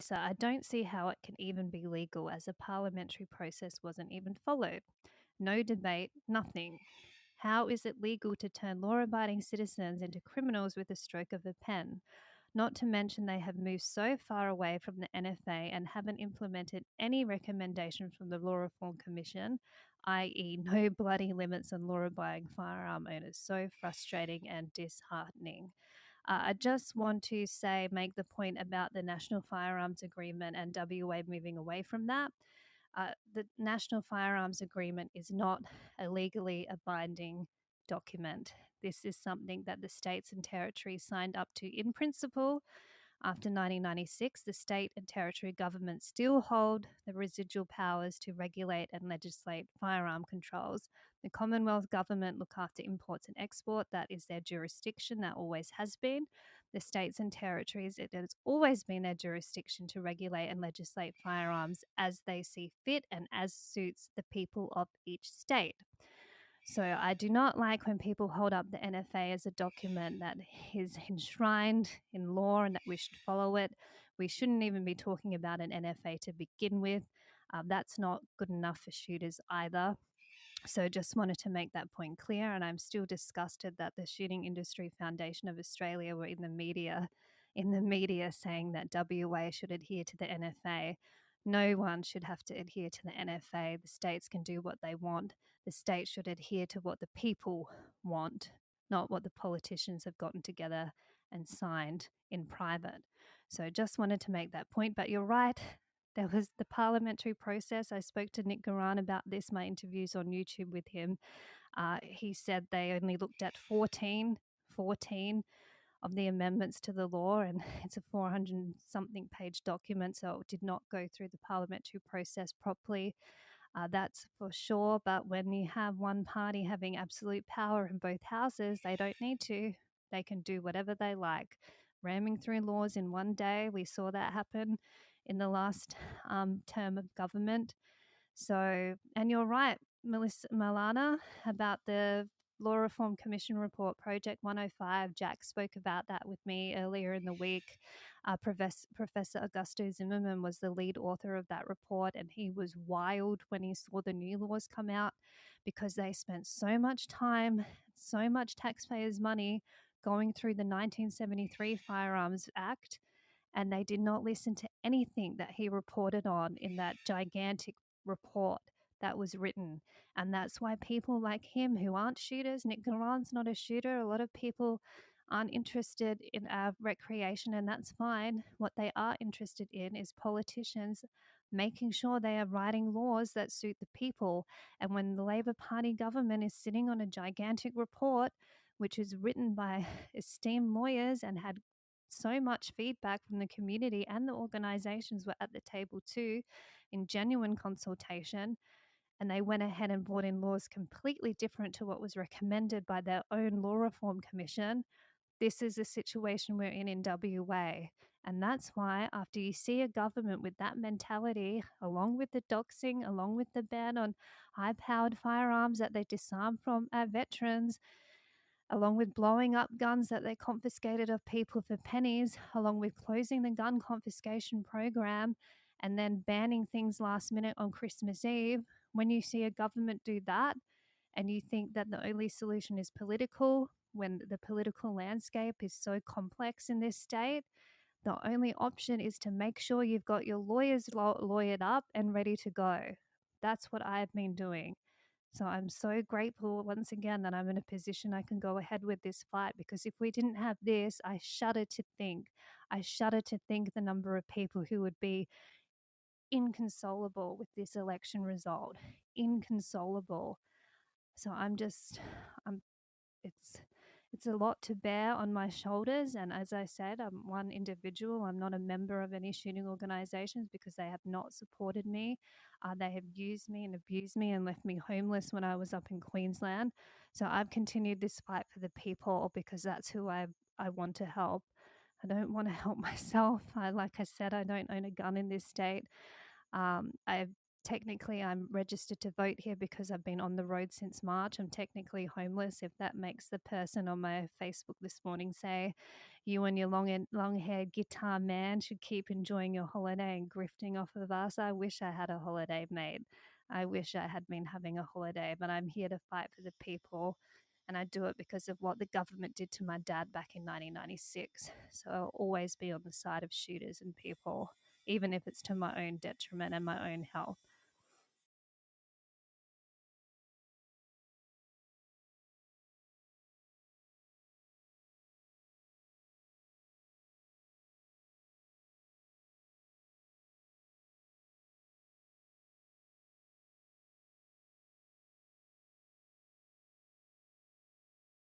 officer, I don't see how it can even be legal as a parliamentary process wasn't even followed. No debate, nothing. How is it legal to turn law abiding citizens into criminals with a stroke of a pen? Not to mention, they have moved so far away from the NFA and haven't implemented any recommendation from the Law Reform Commission, i.e., no bloody limits on law abiding firearm owners. So frustrating and disheartening. I just want to make the point about the National Firearms Agreement and WA moving away from that. The National Firearms Agreement is not a legally binding document. This is something that the states and territories signed up to in principle. After 1996, the state and territory governments still hold the residual powers to regulate and legislate firearm controls. The Commonwealth government look after imports and export. That is their jurisdiction. That always has been. The states and territories, it has always been their jurisdiction to regulate and legislate firearms as they see fit and as suits the people of each state. So I do not like when people hold up the NFA as a document that is enshrined in law and that we should follow it. We shouldn't even be talking about an NFA to begin with. That's not good enough for shooters either. So just wanted to make that point clear, and I'm still disgusted that the Shooting Industry Foundation of Australia were in the media saying that WA should adhere to the NFA. No one should have to adhere to the NFA. The states can do what they want. The states should adhere to what the people want, not what the politicians have gotten together and signed in private. So just wanted to make that point. But you're right, there was the parliamentary process. I spoke to Nick Garan about this, my interviews on YouTube with him. He said they only looked at 14 of the amendments to the law, and it's a 400 something page document, so it did not go through the parliamentary process properly. That's for sure. But when you have one party having absolute power in both houses, they don't need to. They can do whatever they like, ramming through laws in one day. We saw that happen in the last term of government. So, and you're right, Milana, about the Law Reform Commission report, Project 105. Jack spoke about that with me earlier in the week. Professor Augusto Zimmerman was the lead author of that report, and he was wild when he saw the new laws come out because they spent so much time, so much taxpayers' money going through the 1973 Firearms Act, and they did not listen to anything that he reported on in that gigantic report that was written. And that's why people like him who aren't shooters, Nick Garan's not a shooter, a lot of people aren't interested in our recreation, and that's fine. What they are interested in is politicians making sure they are writing laws that suit the people. And when the Labor Party government is sitting on a gigantic report, which is written by esteemed lawyers and had so much feedback from the community, and the organizations were at the table too in genuine consultation, and they went ahead and brought in laws completely different to what was recommended by their own Law Reform Commission. This is the situation we're in WA. And that's why, after you see a government with that mentality, along with the doxing, along with the ban on high powered firearms that they disarm from our veterans, along with blowing up guns that they confiscated of people for pennies, along with closing the gun confiscation program and then banning things last minute on Christmas Eve, when you see a government do that and you think that the only solution is political, when the political landscape is so complex in this state, the only option is to make sure you've got your lawyers lawyered up and ready to go. That's what I've been doing. So I'm so grateful once again that I'm in a position I can go ahead with this fight, because if we didn't have this, I shudder to think the number of people who would be inconsolable with this election result. Inconsolable. So I'm it's a lot to bear on my shoulders, and as I said, I'm one individual. I'm not a member of any shooting organizations because they have not supported me. They have used me and abused me and left me homeless when I was up in Queensland. So I've continued this fight for the people because that's who I want to help. I don't want to help myself. Like I said, I don't own a gun in this state. I've technically I'm registered to vote here because I've been on the road since March. I'm technically homeless. If that makes the person on my Facebook this morning say, you and your long-haired guitar man should keep enjoying your holiday and grifting off of us, I wish I had a holiday, mate. I wish I had been having a holiday, but I'm here to fight for the people. And I do it because of what the government did to my dad back in 1996. So I'll always be on the side of shooters and people, even if it's to my own detriment and my own health.